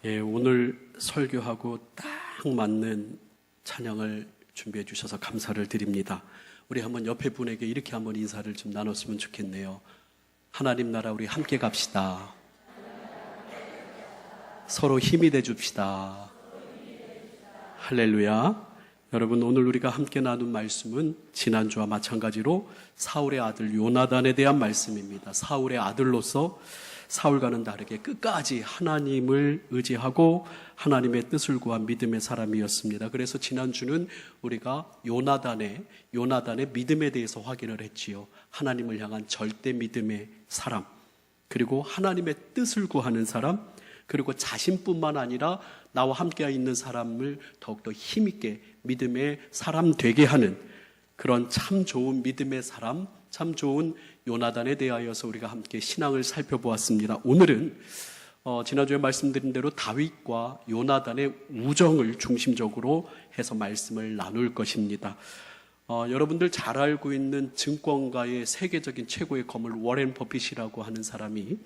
오늘 설교하고 딱 맞는 찬양을 준비해 주셔서 감사를 드립니다. 우리 한번 옆에 분에게 이렇게 한번 인사를 좀 나눴으면 좋겠네요. 하나님 나라 우리 함께 갑시다. 서로 힘이 돼 줍시다. 할렐루야. 여러분, 오늘 우리가 함께 나눈 말씀은 지난주와 마찬가지로 사울의 아들 요나단에 대한 말씀입니다. 사울의 아들로서 사울과는 다르게 끝까지 하나님을 의지하고 하나님의 뜻을 구한 믿음의 사람이었습니다. 그래서 지난주는 우리가 요나단의 믿음에 대해서 확인을 했지요. 하나님을 향한 절대 믿음의 사람, 그리고 하나님의 뜻을 구하는 사람, 그리고 자신뿐만 아니라 나와 함께 있는 사람을 더욱더 힘있게 믿음의 사람 되게 하는 그런 참 좋은 믿음의 사람, 참 좋은 요나단에 대하여서 우리가 함께 신앙을 살펴보았습니다. 오늘은 지난주에 말씀드린 대로 다윗과 요나단의 우정을 중심적으로 해서 말씀을 나눌 것입니다. 여러분들 잘 알고 있는 증권가의 세계적인 최고의 거물 워렌 버핏이라고 하는 사람이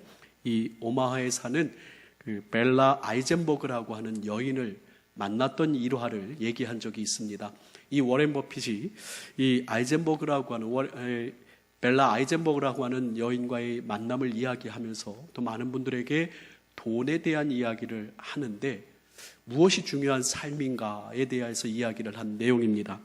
이 오마하에 사는 그 벨라 아이젠버그라고 하는 여인을 만났던 일화를 얘기한 적이 있습니다. 이 워렌 버핏이 이 아이젠버그라고 하는 벨라 아이젠버그라고 하는 여인과의 만남을 이야기하면서 또 많은 분들에게 돈에 대한 이야기를 하는데 무엇이 중요한 삶인가에 대해서 이야기를 한 내용입니다.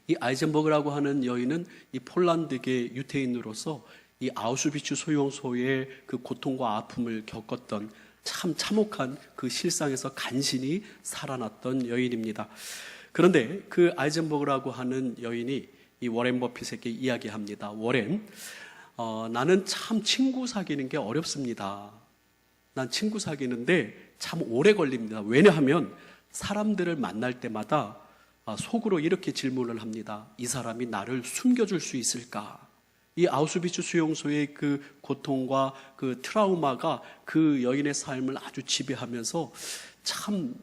이 아이젠버그라고 하는 여인은 이 폴란드계 유태인으로서 이 아우슈비츠 소용소의 그 고통과 아픔을 겪었던 참 참혹한 그 실상에서 간신히 살아났던 여인입니다. 그런데 그 아이젠버그라고 하는 여인이 이 워렌 버핏에게 이야기합니다. 워렌, 나는 참 친구 사귀는 게 어렵습니다. 난 친구 사귀는데 참 오래 걸립니다. 왜냐하면 사람들을 만날 때마다 속으로 이렇게 질문을 합니다. 이 사람이 나를 숨겨줄 수 있을까? 이 아우슈비츠 수용소의 그 고통과 그 트라우마가 그 여인의 삶을 아주 지배하면서 참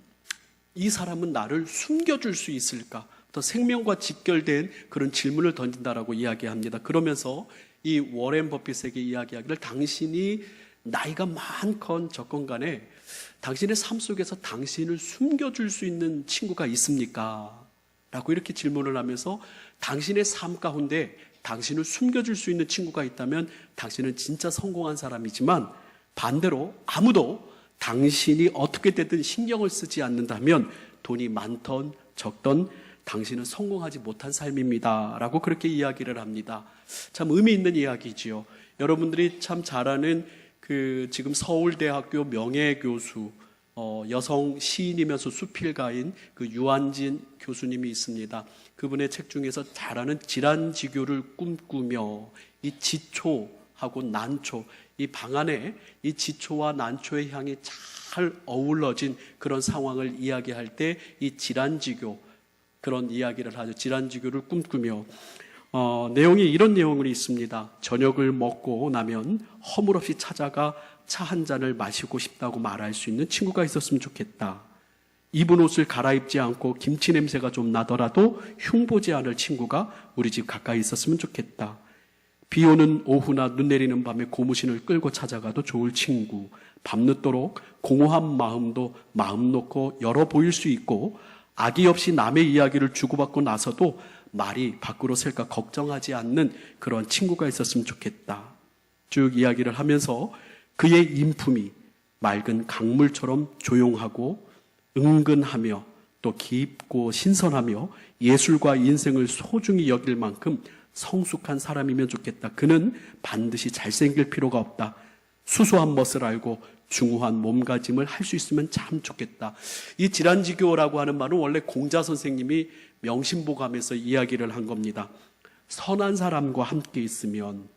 이 사람은 나를 숨겨줄 수 있을까? 또 생명과 직결된 그런 질문을 던진다라고 이야기합니다. 그러면서 이 워렌 버핏에게 이야기하기를 당신이 나이가 많건 적건 간에 당신의 삶 속에서 당신을 숨겨줄 수 있는 친구가 있습니까? 라고 이렇게 질문을 하면서 당신의 삶 가운데 당신을 숨겨줄 수 있는 친구가 있다면 당신은 진짜 성공한 사람이지만 반대로 아무도 당신이 어떻게 됐든 신경을 쓰지 않는다면 돈이 많던 적던 당신은 성공하지 못한 삶입니다. 라고 그렇게 이야기를 합니다. 참 의미 있는 이야기지요. 여러분들이 참 잘 아는 그 지금 서울대학교 명예교수, 여성 시인이면서 수필가인 그 유한진 교수님이 있습니다. 그분의 책 중에서 잘 아는 질환지교를 꿈꾸며 이 지초하고 난초, 이 방 안에 이 지초와 난초의 향이 잘 어우러진 그런 상황을 이야기할 때 이 질환지교, 그런 이야기를 하죠. 질환지교를 꿈꾸며 내용이 이런 내용이 있습니다. 저녁을 먹고 나면 허물없이 찾아가 차 한 잔을 마시고 싶다고 말할 수 있는 친구가 있었으면 좋겠다. 입은 옷을 갈아입지 않고 김치 냄새가 좀 나더라도 흉보지 않을 친구가 우리 집 가까이 있었으면 좋겠다. 비 오는 오후나 눈 내리는 밤에 고무신을 끌고 찾아가도 좋을 친구. 밤늦도록 공허한 마음도 마음 놓고 열어 보일 수 있고 악의 없이 남의 이야기를 주고받고 나서도 말이 밖으로 셀까 걱정하지 않는 그런 친구가 있었으면 좋겠다. 쭉 이야기를 하면서 그의 인품이 맑은 강물처럼 조용하고 은근하며 또 깊고 신선하며 예술과 인생을 소중히 여길 만큼 성숙한 사람이면 좋겠다. 그는 반드시 잘생길 필요가 없다. 수수한 멋을 알고 중후한 몸가짐을 할 수 있으면 참 좋겠다. 이 질환지교라고 하는 말은 원래 공자 선생님이 명심보감에서 이야기를 한 겁니다. 선한 사람과 함께 있으면,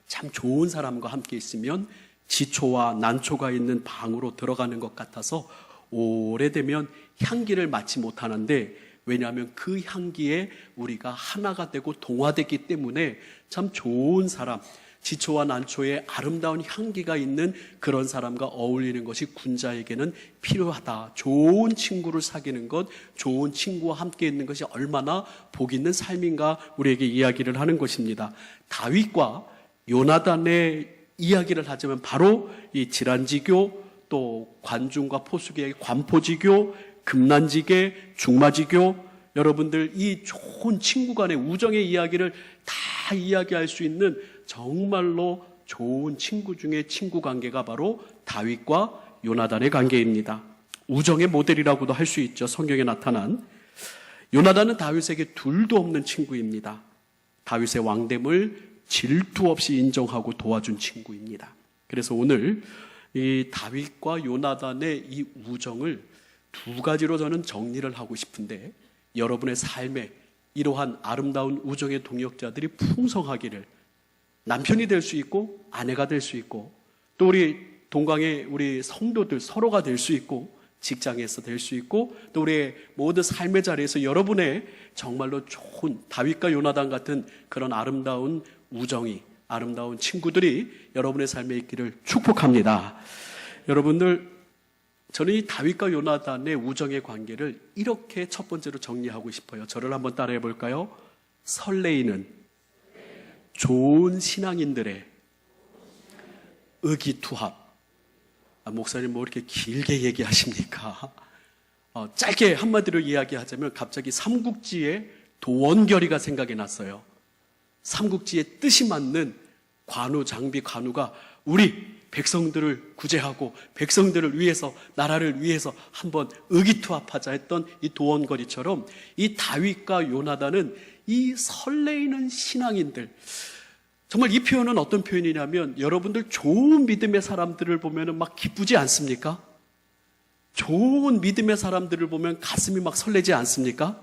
참 좋은 사람과 함께 있으면 지초와 난초가 있는 방으로 들어가는 것 같아서 오래되면 향기를 맡지 못하는데, 왜냐하면 그 향기에 우리가 하나가 되고 동화되기 때문에 참 좋은 사람, 지초와 난초의 아름다운 향기가 있는 그런 사람과 어울리는 것이 군자에게는 필요하다. 좋은 친구를 사귀는 것, 좋은 친구와 함께 있는 것이 얼마나 복 있는 삶인가 우리에게 이야기를 하는 것입니다. 다윗과 요나단의 이야기를 하자면 바로 이 질환지교 또 관중과 포수계의 관포지교, 금난지계, 중마지교, 여러분들 이 좋은 친구 간의 우정의 이야기를 다 이야기할 수 있는 정말로 좋은 친구 중에 친구 관계가 바로 다윗과 요나단의 관계입니다. 우정의 모델이라고도 할 수 있죠. 성경에 나타난. 요나단은 다윗에게 둘도 없는 친구입니다. 다윗의 왕됨을 질투 없이 인정하고 도와준 친구입니다. 그래서 오늘 이 다윗과 요나단의 이 우정을 두 가지로 저는 정리를 하고 싶은데, 여러분의 삶에 이러한 아름다운 우정의 동역자들이 풍성하기를, 남편이 될 수 있고 아내가 될 수 있고 또 우리 동강의 우리 성도들 서로가 될 수 있고 직장에서 될 수 있고 또 우리의 모든 삶의 자리에서 여러분의 정말로 좋은 다윗과 요나단 같은 그런 아름다운 우정이, 아름다운 친구들이 여러분의 삶에 있기를 축복합니다. 여러분들, 저는 이 다윗과 요나단의 우정의 관계를 이렇게 첫 번째로 정리하고 싶어요. 저를 한번 따라해 볼까요? 설레이는 좋은 신앙인들의 의기투합. 목사님 뭐 이렇게 길게 얘기하십니까? 짧게 한마디로 이야기하자면 갑자기 삼국지의 도원결의가 생각이 났어요. 삼국지의 뜻이 맞는 관우, 장비, 관우가 우리 백성들을 구제하고 백성들을 위해서, 나라를 위해서 한번 의기투합하자 했던 이 도원거리처럼 이 다윗과 요나단은 이 설레이는 신앙인들, 정말 이 표현은 어떤 표현이냐면, 여러분들 좋은 믿음의 사람들을 보면 막 기쁘지 않습니까? 좋은 믿음의 사람들을 보면 가슴이 막 설레지 않습니까?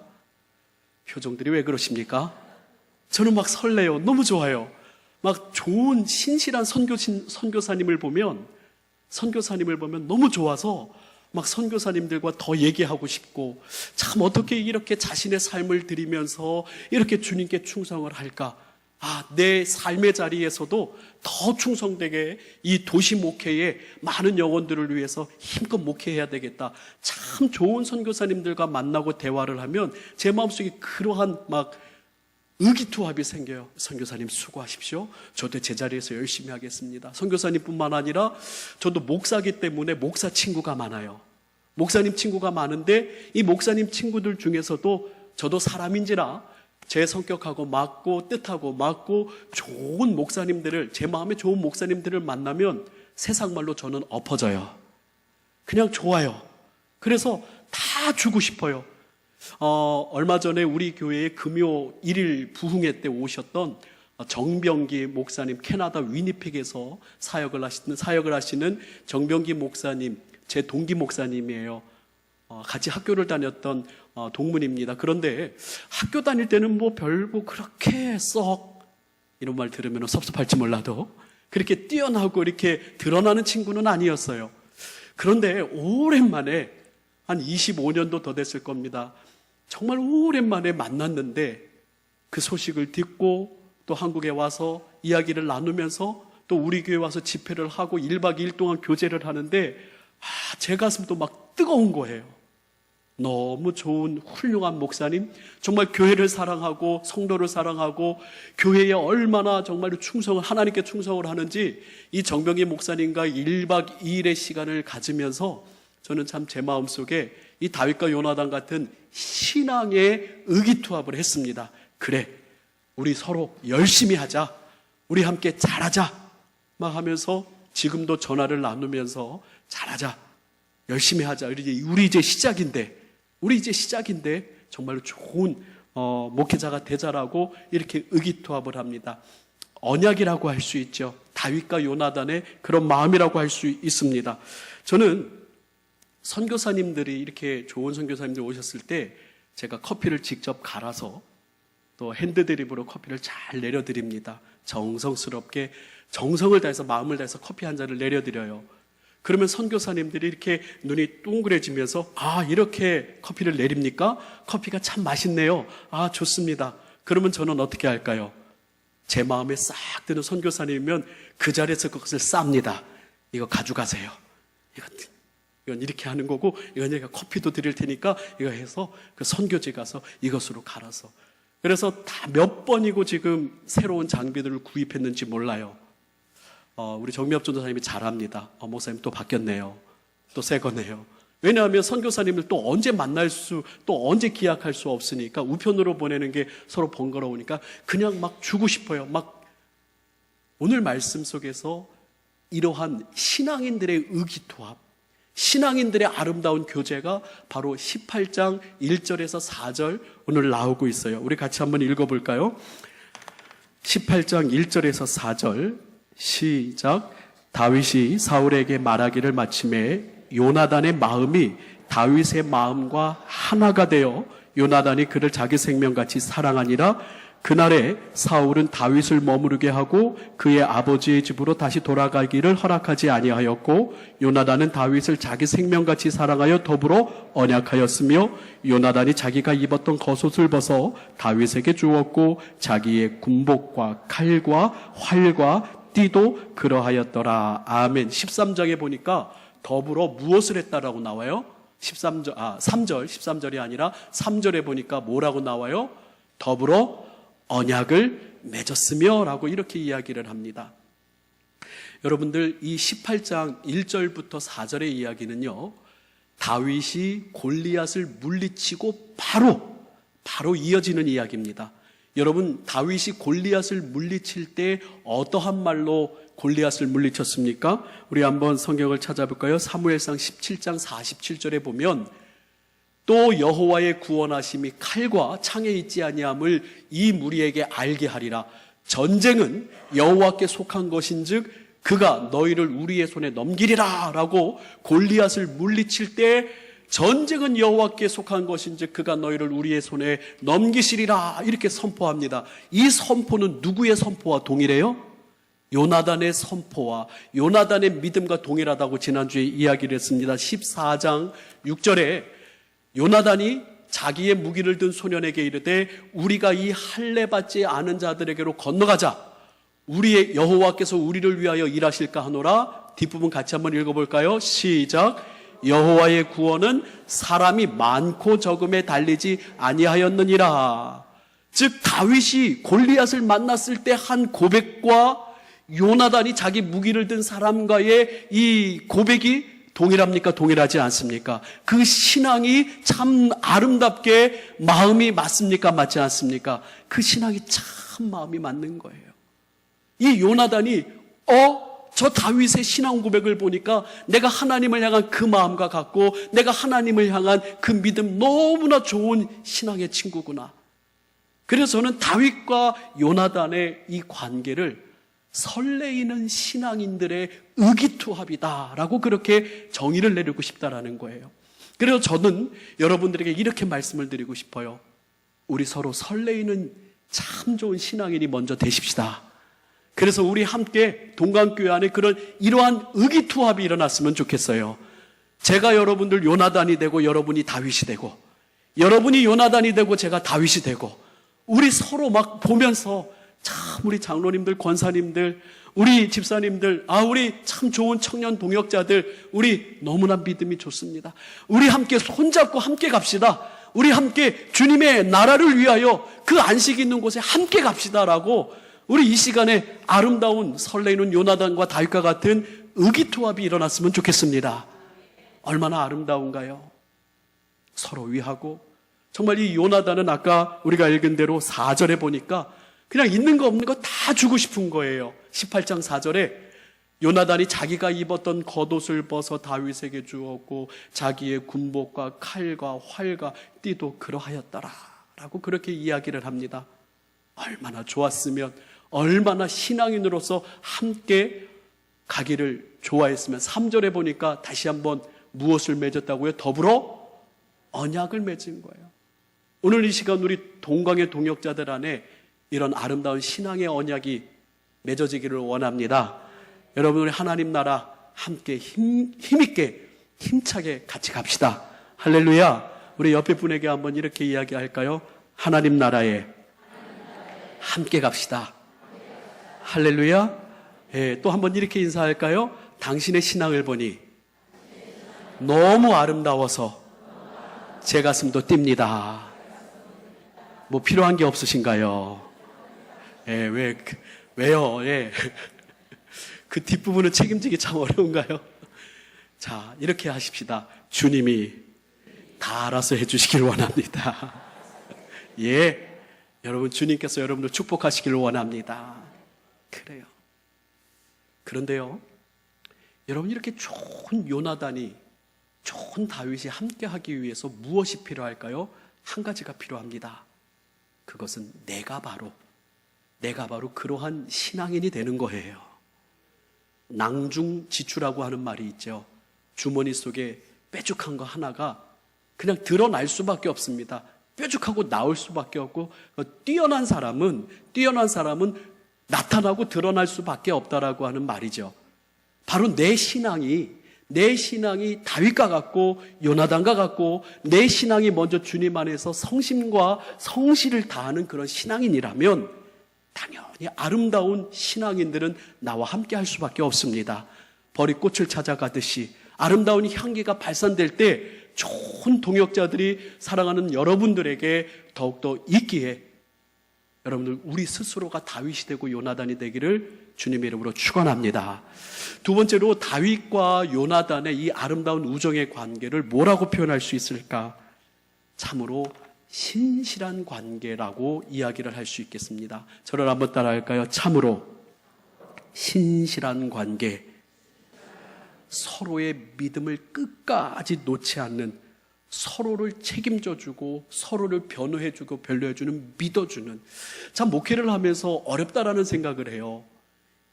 표정들이 왜 그러십니까? 저는 막 설레요. 너무 좋아요. 막 좋은 신실한 선교사님을 보면 너무 좋아서 막 선교사님들과 더 얘기하고 싶고, 참 어떻게 이렇게 자신의 삶을 드리면서 이렇게 주님께 충성을 할까? 내 삶의 자리에서도 더 충성되게 이 도시 목회에 많은 영혼들을 위해서 힘껏 목회해야 되겠다. 참 좋은 선교사님들과 만나고 대화를 하면 제 마음속에 그러한 막 의기투합이 생겨요. 선교사님 수고하십시오. 저도 제 자리에서 열심히 하겠습니다. 선교사님뿐만 아니라 저도 목사기 때문에 목사 친구가 많아요. 목사님 친구가 많은데 이 목사님 친구들 중에서도 저도 사람인지라 제 성격하고 맞고 뜻하고 맞고 좋은 목사님들을, 제 마음에 좋은 목사님들을 만나면 세상 말로 저는 엎어져요. 그냥 좋아요. 그래서 다 주고 싶어요. 얼마 전에 우리 교회에 금요 1일 부흥회 때 오셨던 정병기 목사님, 캐나다 위니펙에서 사역을 하시는 정병기 목사님, 제 동기 목사님이에요. 같이 학교를 다녔던 동문입니다. 그런데 학교 다닐 때는 뭐 별거 그렇게 썩, 이런 말 들으면 섭섭할지 몰라도 그렇게 뛰어나고 이렇게 드러나는 친구는 아니었어요. 그런데 오랜만에, 한 25년도 더 됐을 겁니다. 정말 오랜만에 만났는데 그 소식을 듣고 또 한국에 와서 이야기를 나누면서 또 우리 교회 와서 집회를 하고 1박 2일 동안 교제를 하는데 제 가슴도 막 뜨거운 거예요. 너무 좋은 훌륭한 목사님, 정말 교회를 사랑하고 성도를 사랑하고 교회에 얼마나 정말로 하나님께 충성을 하는지 이 정병기 목사님과 1박 2일의 시간을 가지면서 저는 참 제 마음속에 이 다윗과 요나단 같은 신앙의 의기투합을 했습니다. 그래, 우리 서로 열심히 하자, 우리 함께 잘하자 막 하면서 지금도 전화를 나누면서 잘하자, 열심히 하자, 우리 이제 시작인데 정말로 좋은 목회자가 되자라고 이렇게 의기투합을 합니다. 언약이라고 할 수 있죠. 다윗과 요나단의 그런 마음이라고 할 수 있습니다. 저는 선교사님들이 이렇게 좋은 선교사님들 오셨을 때 제가 커피를 직접 갈아서 또 핸드드립으로 커피를 잘 내려드립니다. 정성스럽게 정성을 다해서, 마음을 다해서 커피 한 잔을 내려드려요. 그러면 선교사님들이 이렇게 눈이 둥그레지면서 이렇게 커피를 내립니까? 커피가 참 맛있네요. 좋습니다. 그러면 저는 어떻게 할까요? 제 마음에 싹 드는 선교사님이면 그 자리에서 그것을 쌉니다. 이거 가져가세요. 이건 이렇게 하는 거고, 이건 내가 커피도 드릴 테니까 이거 해서 그 선교지 가서 이것으로 갈아서. 그래서 다 몇 번이고 지금 새로운 장비들을 구입했는지 몰라요. 우리 정미업 전도사님이 잘합니다. 목사님 또 바뀌었네요. 또 새 거네요. 왜냐하면 선교사님을 또 언제 또 언제 기약할 수 없으니까 우편으로 보내는 게 서로 번거로우니까 그냥 막 주고 싶어요. 막 오늘 말씀 속에서 이러한 신앙인들의 의기투합, 신앙인들의 아름다운 교제가 바로 18장 1절에서 4절 오늘 나오고 있어요. 우리 같이 한번 읽어볼까요? 18장 1절에서 4절 시작. 다윗이 사울에게 말하기를 마침에 요나단의 마음이 다윗의 마음과 하나가 되어 요나단이 그를 자기 생명같이 사랑하니라. 그날에 사울은 다윗을 머무르게 하고 그의 아버지의 집으로 다시 돌아가기를 허락하지 아니하였고 요나단은 다윗을 자기 생명같이 사랑하여 더불어 언약하였으며 요나단이 자기가 입었던 겉옷을 벗어 다윗에게 주었고 자기의 군복과 칼과 활과 띠도 그러하였더라. 아멘. 13장에 보니까 더불어 무엇을 했다라고 나와요? 13절이 아니라 3절에 보니까 뭐라고 나와요? 더불어 언약을 맺었으며 라고 이렇게 이야기를 합니다. 여러분들 이 18장 1절부터 4절의 이야기는요, 다윗이 골리앗을 물리치고 바로 이어지는 이야기입니다. 여러분, 다윗이 골리앗을 물리칠 때 어떠한 말로 골리앗을 물리쳤습니까? 우리 한번 성경을 찾아볼까요? 사무엘상 17장 47절에 보면 또 여호와의 구원하심이 칼과 창에 있지 아니함을 이 무리에게 알게 하리라. 전쟁은 여호와께 속한 것인즉 그가 너희를 우리의 손에 넘기리라 라고 골리앗을 물리칠 때 전쟁은 여호와께 속한 것인즉 그가 너희를 우리의 손에 넘기시리라 이렇게 선포합니다. 이 선포는 누구의 선포와 동일해요? 요나단의 선포와 요나단의 믿음과 동일하다고 지난주에 이야기를 했습니다. 14장 6절에 요나단이 자기의 무기를 든 소년에게 이르되 우리가 이 할례 받지 않은 자들에게로 건너가자. 우리의 여호와께서 우리를 위하여 일하실까 하노라. 뒷부분 같이 한번 읽어볼까요? 시작. 여호와의 구원은 사람이 많고 적음에 달리지 아니하였느니라. 즉 다윗이 골리앗을 만났을 때 한 고백과 요나단이 자기 무기를 든 사람과의 이 고백이 동일합니까? 동일하지 않습니까? 그 신앙이 참 아름답게 마음이 맞습니까? 맞지 않습니까? 그 신앙이 참 마음이 맞는 거예요. 이 요나단이 저 다윗의 신앙 고백을 보니까 내가 하나님을 향한 그 마음과 같고 내가 하나님을 향한 그 믿음 너무나 좋은 신앙의 친구구나. 그래서 저는 다윗과 요나단의 이 관계를 설레이는 신앙인들의 의기투합이다라고 그렇게 정의를 내리고 싶다라는 거예요. 그래서 저는 여러분들에게 이렇게 말씀을 드리고 싶어요. 우리 서로 설레이는 참 좋은 신앙인이 먼저 되십시다. 그래서 우리 함께 동강교회 안에 이러한 의기투합이 일어났으면 좋겠어요. 제가 여러분들 요나단이 되고 여러분이 다윗이 되고 여러분이 요나단이 되고 제가 다윗이 되고 우리 서로 막 보면서 참 우리 장로님들, 권사님들, 우리 집사님들, 우리 참 좋은 청년 동역자들, 우리 너무나 믿음이 좋습니다. 우리 함께 손잡고 함께 갑시다. 우리 함께 주님의 나라를 위하여 그 안식이 있는 곳에 함께 갑시다라고 우리 이 시간에 아름다운 설레이는 요나단과 다윗과 같은 의기투합이 일어났으면 좋겠습니다. 얼마나 아름다운가요? 서로 위하고 정말 이 요나단은 아까 우리가 읽은 대로 4절에 보니까 그냥 있는 거 없는 거 다 주고 싶은 거예요. 18장 4절에 요나단이 자기가 입었던 겉옷을 벗어 다윗에게 주었고 자기의 군복과 칼과 활과 띠도 그러하였더라 라고 그렇게 이야기를 합니다. 얼마나 좋았으면 얼마나 신앙인으로서 함께 가기를 좋아했으면 3절에 보니까 다시 한번 무엇을 맺었다고요? 더불어 언약을 맺은 거예요. 오늘 이 시간 우리 동강의 동역자들 안에 이런 아름다운 신앙의 언약이 맺어지기를 원합니다. 여러분 우리 하나님 나라 함께 힘있게 힘차게 같이 갑시다. 할렐루야. 우리 옆에 분에게 한번 이렇게 이야기할까요? 하나님 나라에 함께 갑시다. 할렐루야. 또 한번 이렇게 인사할까요? 당신의 신앙을 보니 너무 아름다워서 제 가슴도 뜁니다. 뭐 필요한 게 없으신가요? 왜요? 그 뒷부분은 책임지기 참 어려운가요? 자, 이렇게 하십시다. 주님이 다 알아서 해주시길 원합니다. 예, 여러분 주님께서 여러분을 축복하시길 원합니다. 그래요. 그런데요, 여러분 이렇게 좋은 요나단이, 좋은 다윗이 함께하기 위해서 무엇이 필요할까요? 한 가지가 필요합니다. 그것은 내가 바로 그러한 신앙인이 되는 거예요. 낭중지추라고 하는 말이 있죠. 주머니 속에 뾰족한 거 하나가 그냥 드러날 수밖에 없습니다. 뾰족하고 나올 수밖에 없고, 뛰어난 사람은 나타나고 드러날 수밖에 없다라고 하는 말이죠. 바로 내 신앙이 다윗과 같고 요나단과 같고, 내 신앙이 먼저 주님 안에서 성심과 성실을 다하는 그런 신앙인이라면 당연히 아름다운 신앙인들은 나와 함께 할 수밖에 없습니다. 버리꽃을 찾아가듯이 아름다운 향기가 발산될 때 좋은 동역자들이 사랑하는 여러분들에게 더욱더 있기에, 여러분들 우리 스스로가 다윗이 되고 요나단이 되기를 주님의 이름으로 축원합니다. 두 번째로 다윗과 요나단의 이 아름다운 우정의 관계를 뭐라고 표현할 수 있을까? 참으로 신실한 관계라고 이야기를 할 수 있겠습니다. 저를 한번 따라할까요? 참으로 신실한 관계. 서로의 믿음을 끝까지 놓지 않는, 서로를 책임져주고 서로를 변호해주고 변료해주는, 믿어주는. 참 목회를 하면서 어렵다라는 생각을 해요.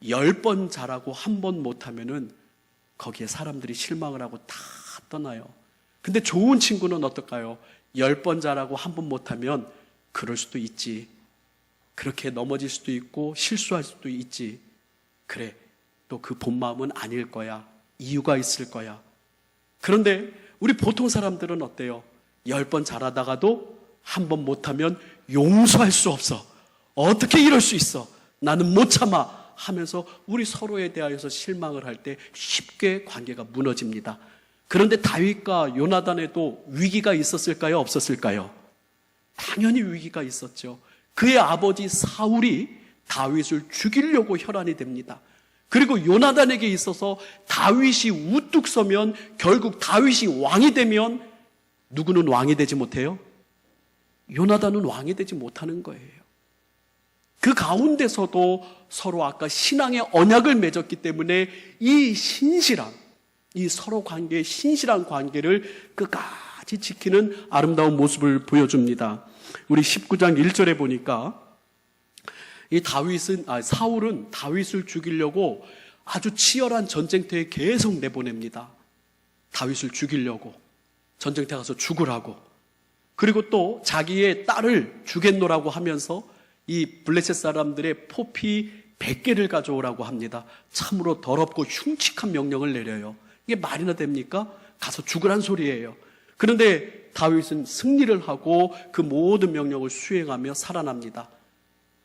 10번 잘하고 한 번 못하면은 거기에 사람들이 실망을 하고 다 떠나요. 근데 좋은 친구는 어떨까요? 10번 잘하고 한 번 못하면 그럴 수도 있지, 그렇게 넘어질 수도 있고 실수할 수도 있지, 그래 또 그 본 마음은 아닐 거야, 이유가 있을 거야. 그런데 우리 보통 사람들은 어때요? 10번 잘하다가도 한 번 못하면 용서할 수 없어, 어떻게 이럴 수 있어, 나는 못 참아 하면서 우리 서로에 대하여서 실망을 할 때 쉽게 관계가 무너집니다. 그런데 다윗과 요나단에도 위기가 있었을까요? 없었을까요? 당연히 위기가 있었죠. 그의 아버지 사울이 다윗을 죽이려고 혈안이 됩니다. 그리고 요나단에게 있어서 다윗이 우뚝 서면, 결국 다윗이 왕이 되면 누구는 왕이 되지 못해요? 요나단은 왕이 되지 못하는 거예요. 그 가운데서도 서로 아까 신앙의 언약을 맺었기 때문에 이 서로 관계의 신실한 관계를 끝까지 지키는 아름다운 모습을 보여줍니다. 우리 19장 1절에 보니까 이 사울은 다윗을 죽이려고 아주 치열한 전쟁터에 계속 내보냅니다. 다윗을 죽이려고, 전쟁터에 가서 죽으라고. 그리고 또 자기의 딸을 주겠노라고 하면서 이 블레셋 사람들의 포피 100개를 가져오라고 합니다. 참으로 더럽고 흉측한 명령을 내려요. 이게 말이나 됩니까? 가서 죽으란 소리예요. 그런데 다윗은 승리를 하고 그 모든 명령을 수행하며 살아납니다.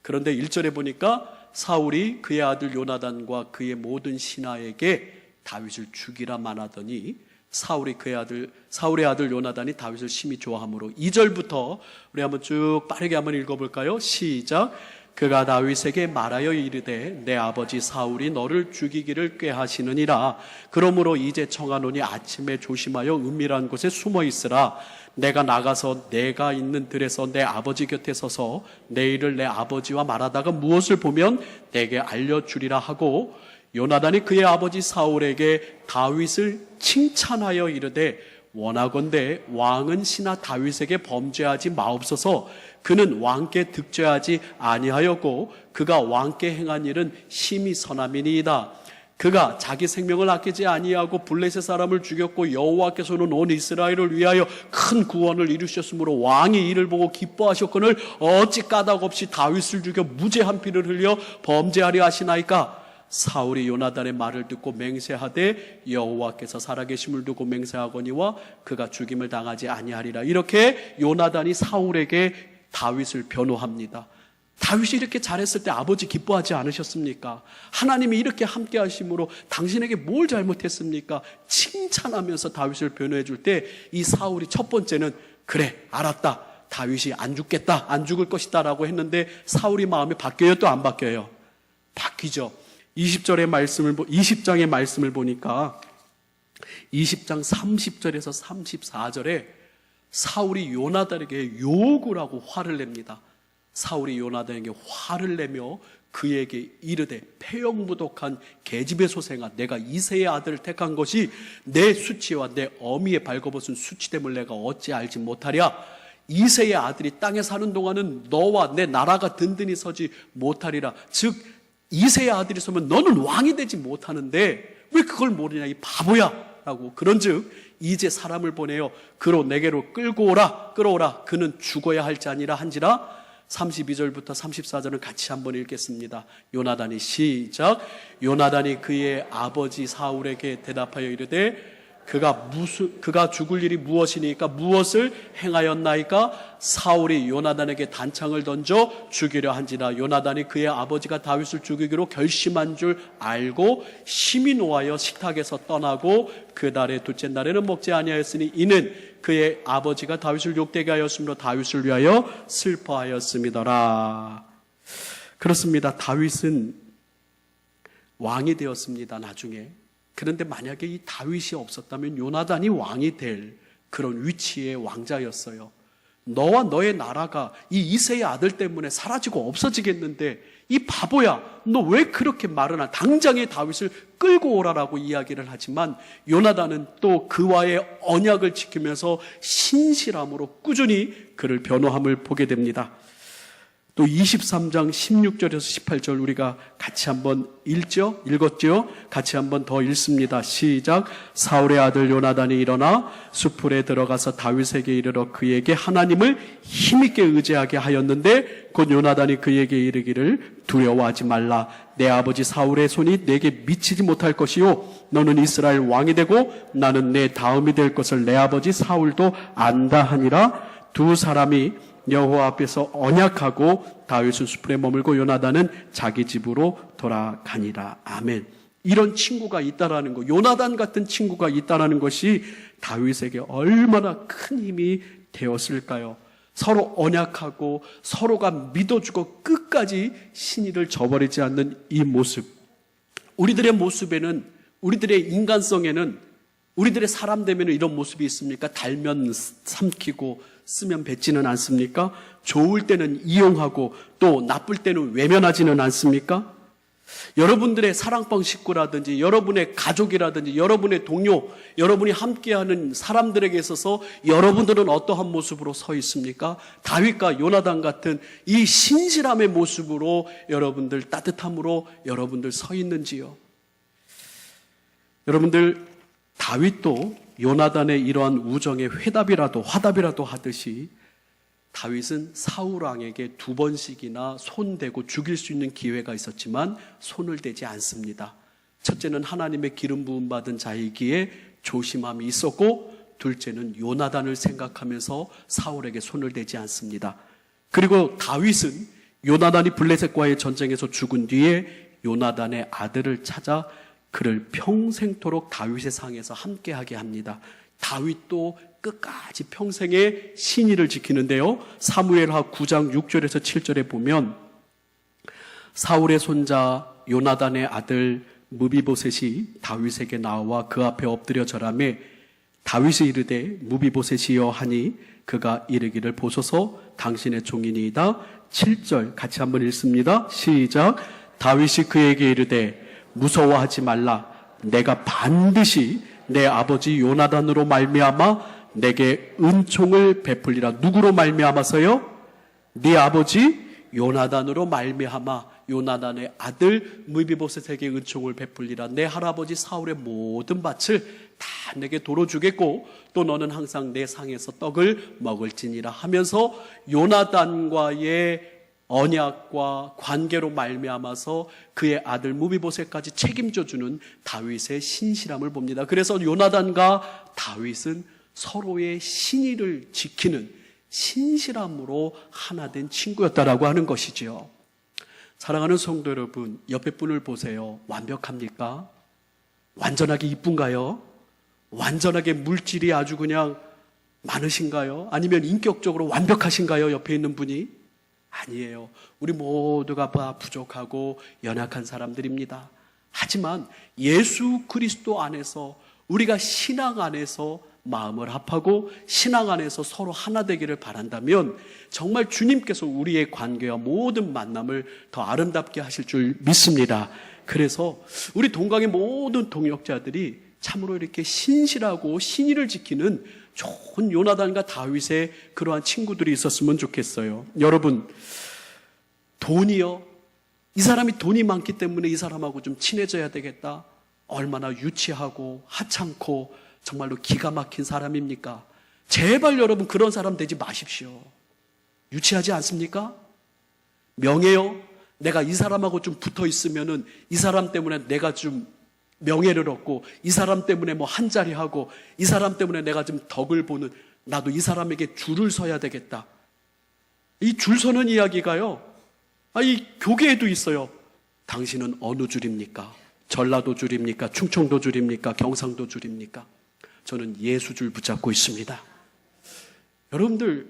그런데 1절에 보니까 사울이 그의 아들 요나단과 그의 모든 신하에게 다윗을 죽이라 말하더니 사울의 아들 요나단이 다윗을 심히 좋아하므로, 2절부터 우리 한번 쭉 빠르게 한번 읽어볼까요? 시작. 그가 다윗에게 말하여 이르되 내 아버지 사울이 너를 죽이기를 꾀하시느니라. 그러므로 이제 청하노니 아침에 조심하여 은밀한 곳에 숨어 있으라. 내가 나가서 내가 있는 들에서 내 아버지 곁에 서서 내 일을 내 아버지와 말하다가 무엇을 보면 내게 알려주리라 하고, 요나단이 그의 아버지 사울에게 다윗을 칭찬하여 이르되 원하건대 왕은 신하 다윗에게 범죄하지 마옵소서. 그는 왕께 득죄하지 아니하였고 그가 왕께 행한 일은 심히 선함이니이다. 그가 자기 생명을 아끼지 아니하고 블레셋 사람을 죽였고 여호와께서는 온 이스라엘을 위하여 큰 구원을 이루셨으므로 왕이 이를 보고 기뻐하셨거늘 어찌 까닭 없이 다윗을 죽여 무죄한 피를 흘려 범죄하려 하시나이까. 사울이 요나단의 말을 듣고 맹세하되 여호와께서 살아계심을 두고 맹세하거니와 그가 죽임을 당하지 아니하리라. 이렇게 요나단이 사울에게 다윗을 변호합니다. 다윗이 이렇게 잘했을 때 아버지 기뻐하지 않으셨습니까? 하나님이 이렇게 함께 하심으로 당신에게 뭘 잘못했습니까? 칭찬하면서 다윗을 변호해 줄 때 이 사울이 첫 번째는 그래 알았다, 다윗이 안 죽겠다, 안 죽을 것이다 라고 했는데 사울이 마음이 바뀌어요? 또 안 바뀌어요? 바뀌죠. 20장의 말씀을 보니까 20장 30절에서 34절에 사울이 요나단에게 욕을 하고 화를 냅니다. 사울이 요나단에게 화를 내며 그에게 이르되 폐역무독한 계집의 소생아, 내가 이새의 아들을 택한 것이 내 수치와 내 어미의 발거벗은 수치됨을 내가 어찌 알지 못하랴. 이새의 아들이 땅에 사는 동안은 너와 내 나라가 든든히 서지 못하리라. 즉 이새의 아들이 서면 너는 왕이 되지 못하는데 왜 그걸 모르냐 이 바보야 라고. 그런즉 이제 사람을 보내어 그로 내게로 끌어오라. 그는 죽어야 할 자니라 한지라. 32절부터 34절은 같이 한번 읽겠습니다. 요나단이 시작. 요나단이 그의 아버지 사울에게 대답하여 이르되 그가 죽을 일이 무엇이니까 무엇을 행하였나이까. 사울이 요나단에게 단창을 던져 죽이려 한지라. 요나단이 그의 아버지가 다윗을 죽이기로 결심한 줄 알고 심히 노하여 식탁에서 떠나고 그 달의 둘째 날에는 먹지 아니하였으니 이는 그의 아버지가 다윗을 욕되게 하였으므로 다윗을 위하여 슬퍼하였음이더라. 그렇습니다. 다윗은 왕이 되었습니다. 나중에. 그런데 만약에 이 다윗이 없었다면 요나단이 왕이 될 그런 위치의 왕자였어요. 너와 너의 나라가 이 이새의 아들 때문에 사라지고 없어지겠는데 이 바보야, 너 왜 그렇게 말을 하나. 당장에 다윗을 끌고 오라라고 이야기를 하지만 요나단은 또 그와의 언약을 지키면서 신실함으로 꾸준히 그를 변호함을 보게 됩니다. 또 23장 16절에서 18절 우리가 같이 한번 읽었죠? 같이 한번 더 읽습니다. 시작. 사울의 아들 요나단이 일어나 수풀에 들어가서 다윗에게 이르러 그에게 하나님을 힘있게 의지하게 하였는데 곧 요나단이 그에게 이르기를 두려워하지 말라. 내 아버지 사울의 손이 내게 미치지 못할 것이요 너는 이스라엘 왕이 되고 나는 내 다음이 될 것을 내 아버지 사울도 안다 하니라. 두 사람이 여호와 앞에서 언약하고 다윗은 수풀에 머물고 요나단은 자기 집으로 돌아가니라. 아멘. 이런 친구가 있다라는 것, 요나단 같은 친구가 있다라는 것이 다윗에게 얼마나 큰 힘이 되었을까요? 서로 언약하고 서로가 믿어주고 끝까지 신의를 저버리지 않는 이 모습. 우리들의 모습에는, 우리들의 인간성에는, 우리들의 사람 되면 이런 모습이 있습니까? 달면 삼키고 쓰면 뱉지는 않습니까? 좋을 때는 이용하고 또 나쁠 때는 외면하지는 않습니까? 여러분들의 사랑방 식구라든지 여러분의 가족이라든지 여러분의 동료, 여러분이 함께하는 사람들에게 있어서 여러분들은 어떠한 모습으로 서 있습니까? 다윗과 요나단 같은 이 신실함의 모습으로 여러분들 따뜻함으로 여러분들 서 있는지요? 여러분들 다윗도 요나단의 이러한 우정의 화답이라도 하듯이 다윗은 사울 왕에게 2번씩이나 손대고 죽일 수 있는 기회가 있었지만 손을 대지 않습니다. 첫째는 하나님의 기름 부음 받은 자이기에 조심함이 있었고, 둘째는 요나단을 생각하면서 사울에게 손을 대지 않습니다. 그리고 다윗은 요나단이 블레셋과의 전쟁에서 죽은 뒤에 요나단의 아들을 찾아 그를 평생토록 다윗의 상에서 함께하게 합니다. 다윗도 끝까지 평생의 신의를 지키는데요. 사무엘하 9장 6절에서 7절에 보면 사울의 손자 요나단의 아들 무비보셋이 다윗에게 나와 그 앞에 엎드려 절하매 다윗이 이르되 무비보셋이여 하니 그가 이르기를 보소서 당신의 종이니이다. 7절 같이 한번 읽습니다. 시작. 다윗이 그에게 이르되 무서워하지 말라. 내가 반드시 내 아버지 요나단으로 말미암아 내게 은총을 베풀리라. 누구로 말미암아서요? 네 아버지 요나단으로 말미암아 요나단의 아들 무비보셋에게 은총을 베풀리라. 내 할아버지 사울의 모든 밭을 다 내게 도로 주겠고 또 너는 항상 내 상에서 떡을 먹을지니라 하면서 요나단과의 언약과 관계로 말미암아서 그의 아들 무비보셋까지 책임져주는 다윗의 신실함을 봅니다. 그래서 요나단과 다윗은 서로의 신의를 지키는 신실함으로 하나 된 친구였다라고 하는 것이지요. 사랑하는 성도 여러분, 옆에 분을 보세요. 완벽합니까? 완전하게 이쁜가요? 완전하게 물질이 아주 그냥 많으신가요? 아니면 인격적으로 완벽하신가요? 옆에 있는 분이? 아니에요. 우리 모두가 다 부족하고 연약한 사람들입니다. 하지만 예수 그리스도 안에서 우리가 신앙 안에서 마음을 합하고 신앙 안에서 서로 하나 되기를 바란다면 정말 주님께서 우리의 관계와 모든 만남을 더 아름답게 하실 줄 믿습니다. 그래서 우리 동강의 모든 동역자들이 참으로 이렇게 신실하고 신의를 지키는 좋은 요나단과 다윗의 그러한 친구들이 있었으면 좋겠어요. 여러분, 돈이요, 이 사람이 돈이 많기 때문에 이 사람하고 좀 친해져야 되겠다, 얼마나 유치하고 하찮고 정말로 기가 막힌 사람입니까? 제발 여러분 그런 사람 되지 마십시오. 유치하지 않습니까? 명예요, 내가 이 사람하고 좀 붙어 있으면은 이 사람 때문에 내가 좀 명예를 얻고, 이 사람 때문에 뭐 한 자리 하고, 이 사람 때문에 내가 좀 덕을 보는, 나도 이 사람에게 줄을 서야 되겠다. 이 줄 서는 이야기가요, 이 교계에도 있어요. 당신은 어느 줄입니까? 전라도 줄입니까? 충청도 줄입니까? 경상도 줄입니까? 저는 예수 줄 붙잡고 있습니다. 여러분들,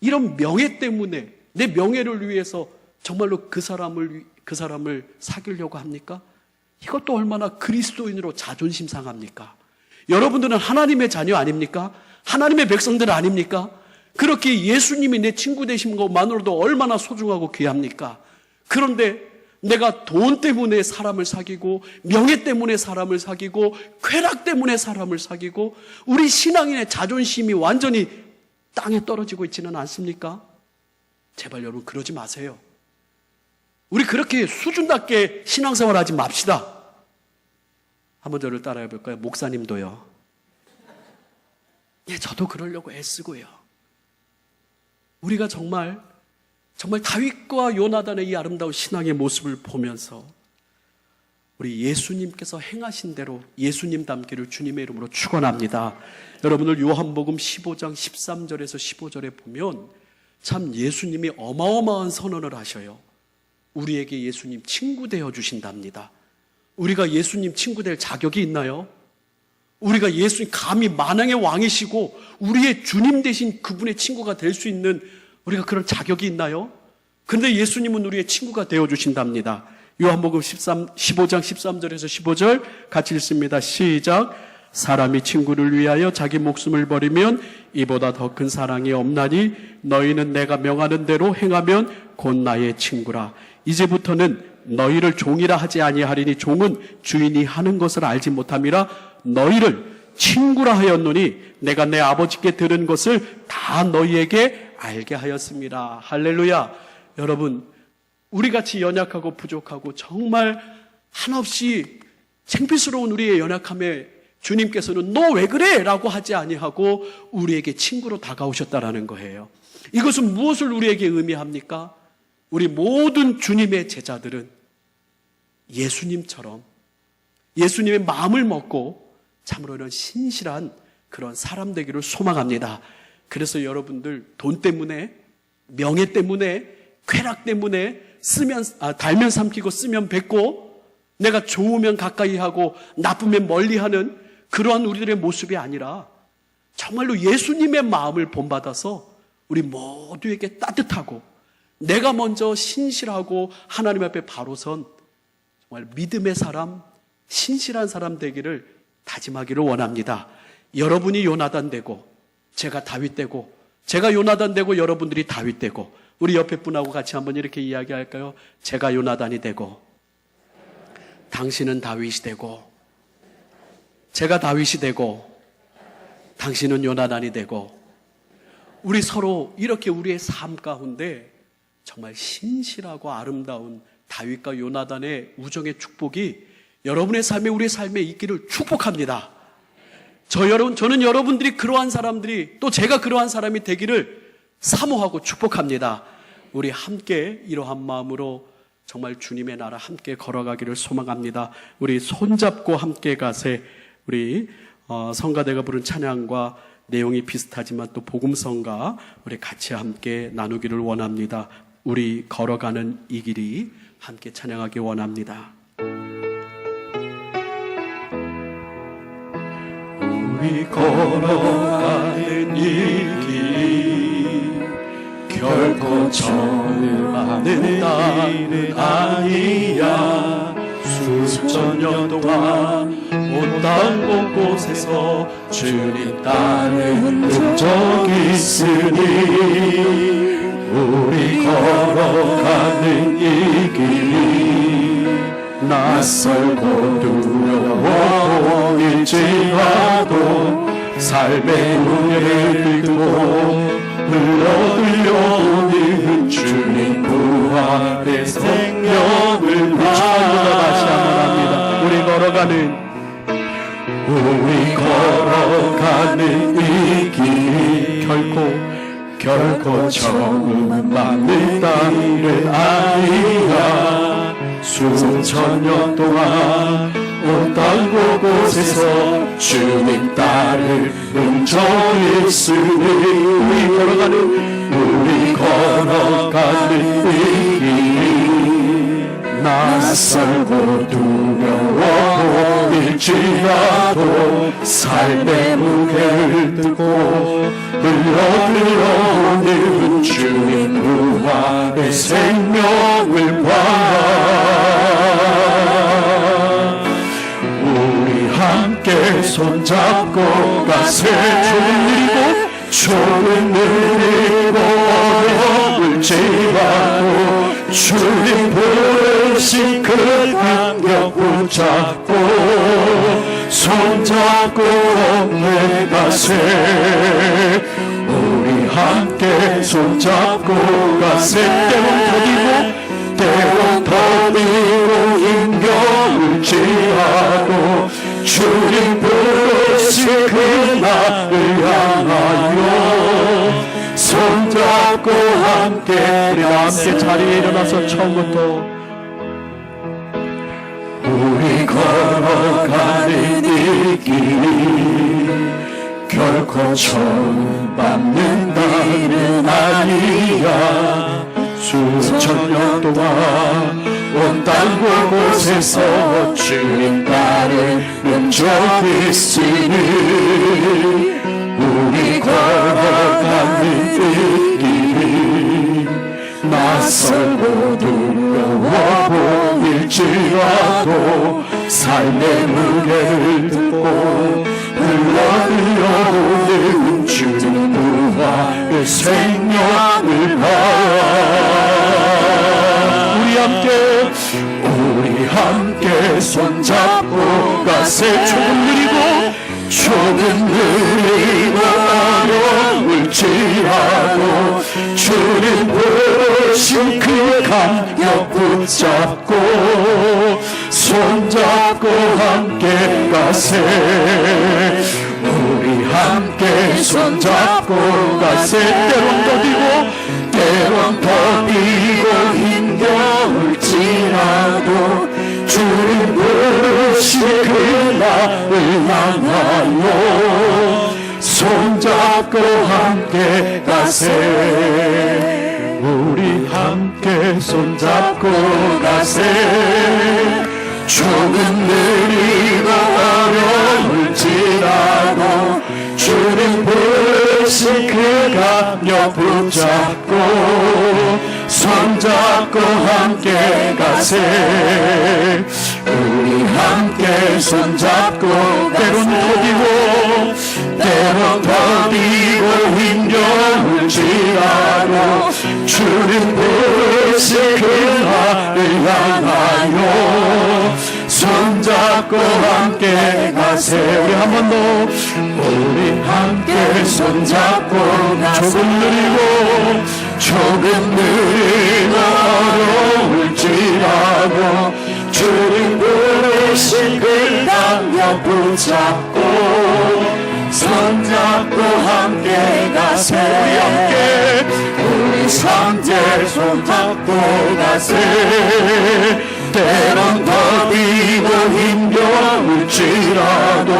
이런 명예 때문에, 내 명예를 위해서 정말로 그 사람을 사귀려고 합니까? 이것도 얼마나 그리스도인으로 자존심 상합니까? 여러분들은 하나님의 자녀 아닙니까? 하나님의 백성들 아닙니까? 그렇게 예수님이 내 친구 되신 것만으로도 얼마나 소중하고 귀합니까? 그런데 내가 돈 때문에 사람을 사귀고, 명예 때문에 사람을 사귀고, 쾌락 때문에 사람을 사귀고, 우리 신앙인의 자존심이 완전히 땅에 떨어지고 있지는 않습니까? 제발 여러분 그러지 마세요. 우리 그렇게 수준답게 신앙생활 하지 맙시다. 한번 저를 따라해 볼까요? 목사님도요. 예, 저도 그러려고 애쓰고요. 우리가 정말 다윗과 요나단의 이 아름다운 신앙의 모습을 보면서 우리 예수님께서 행하신 대로 예수님 닮기를 주님의 이름으로 축원합니다. 여러분들 요한복음 15장 13절에서 15절에 보면 참 예수님이 어마어마한 선언을 하셔요. 우리에게 예수님 친구 되어 주신답니다. 우리가 예수님 친구 될 자격이 있나요? 우리가 예수님 감히 만왕의 왕이시고 우리의 주님 되신 그분의 친구가 될 수 있는 우리가 그런 자격이 있나요? 그런데 예수님은 우리의 친구가 되어 주신답니다. 요한복음 15장 13절에서 15절 같이 읽습니다. 시작. 사람이 친구를 위하여 자기 목숨을 버리면 이보다 더 큰 사랑이 없나니 너희는 내가 명하는 대로 행하면 곧 나의 친구라. 이제부터는 너희를 종이라 하지 아니하리니 종은 주인이 하는 것을 알지 못함이라 너희를 친구라 하였노니 내가 내 아버지께 들은 것을 다 너희에게 알게 하였습니다. 할렐루야. 여러분, 우리같이 연약하고 부족하고 정말 한없이 창피스러운 우리의 연약함에 주님께서는 너 왜 그래? 라고 하지 아니하고 우리에게 친구로 다가오셨다라는 거예요. 이것은 무엇을 우리에게 의미합니까? 우리 모든 주님의 제자들은 예수님처럼 예수님의 마음을 먹고 참으로 이런 신실한 그런 사람 되기를 소망합니다. 그래서 여러분들 돈 때문에, 명예 때문에, 쾌락 때문에 달면 삼키고 쓰면 뱉고 내가 좋으면 가까이 하고 나쁘면 멀리하는 그러한 우리들의 모습이 아니라 정말로 예수님의 마음을 본받아서 우리 모두에게 따뜻하고 내가 먼저 신실하고 하나님 앞에 바로 선 정말 믿음의 사람, 신실한 사람 되기를 다짐하기를 원합니다. 여러분이 요나단 되고 제가 다윗 되고 제가 요나단 되고 여러분들이 다윗 되고 우리 옆에 분하고 같이 한번 이렇게 이야기할까요? 제가 요나단이 되고 당신은 다윗이 되고 제가 다윗이 되고 당신은 요나단이 되고 우리 서로 이렇게 우리의 삶 가운데 정말 신실하고 아름다운 다윗과 요나단의 우정의 축복이 여러분의 삶에 우리의 삶에 있기를 축복합니다. 저는 여러분들이 그러한 사람들이 또 제가 그러한 사람이 되기를 사모하고 축복합니다. 우리 함께 이러한 마음으로 정말 주님의 나라 함께 걸어가기를 소망합니다. 우리 손잡고 함께 가세. 우리 성가대가 부른 찬양과 내용이 비슷하지만 또 복음성가 우리 같이 함께 나누기를 원합니다. 우리 걸어가는 이 길이 함께 찬양하기 원합니다. 우리 걸어가는 이 길이 결코 처음하는 일은 아니야. 수천 년 동안 온 땅 곳곳에서 주님 따르는 흔적이 있으니 우리 걸어가는 이 길이 낯설고 두려워 보일지라도 삶의 무게를 들고 흘러들려오는 주님 부활의 생명을 바라보다 다시 한번 합니다. 우리 걸어가는 이 길이 결코 처음 맞는 땅은 아니야. 수천 년 동안 온 땅 곳곳에서 주님 따를 흔적이 있으니 우리 걸어가는 이 길이 낯설고 두려워 보일지라도 삶의 무게를 들고 흘러들어오는 주님 부활의 생명을 봐. 우리 함께 손잡고 가세. 조금 느리고 어려울 지라도 주님 부르신 그 간격 붙잡고 손잡고 내가세. 우리 함께 손잡고 가세. 때론 더디고 힘겨울지라도 주님 부르신 그날을 향하여 손잡고 함께. 우리 함께 자리에 일어나서 처음부터 우리 걸어가는 이 길이 결코 처음 밟는 길은 아니야. 수천 년 동안 온 땅 곳곳에서 주님 따를 흔적이 있으니 우리 걸어가는 이 길이 낯설고 두려워 보일지라도 삶의 무게를 들고 흘러들려오는 주님 부활의 생명을 봐. 우리 함께 손잡고 가세. 조금 느리고 어려울지라도 주님 부르신 그 간격 붙잡고 손잡고 함께 가세. 우리 함께 손잡고 가세. 때론 더디고 힘겨울지라도 주님 부르신 그날을 향하여 손잡고 함께 가세. 우리 함께 손잡고 가세. 조금 느리고 어려울지라도 주님 부르신 그 간격 붙잡고 손잡고 함께 가세. 우리 함께 손잡고 때론 더디고 힘겨울지라도 주님 부르신 그날을 향하여 손잡고 함께 가세. 우리 한 번 더. 우리 함께 손잡고 조금 느리고 어려울지라도 주님 부르신 그 간격 붙잡고 손잡고 함께 가세. 우리 삼재 손잡고 가세. 때론 더디고 힘겨울지라도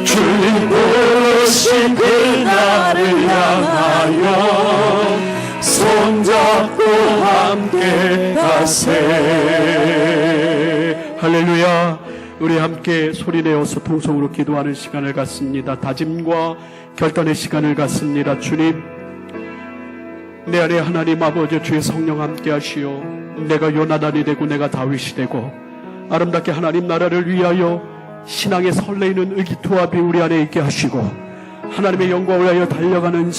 주님 부르신 그날을 향하여 손잡고 함께 가세. 할렐루야. 우리 함께 소리내어서 통성으로 기도하는 시간을 갖습니다. 다짐과 결단의 시간을 갖습니다. 주님, 내 안에 하나님 아버지 주의 성령 함께 하시오. 내가 요나단이 되고 내가 다윗이 되고 아름답게 하나님 나라를 위하여 신앙의 설레이는 의기투합이 우리 안에 있게 하시고 하나님의 영광을 위하여 달려가는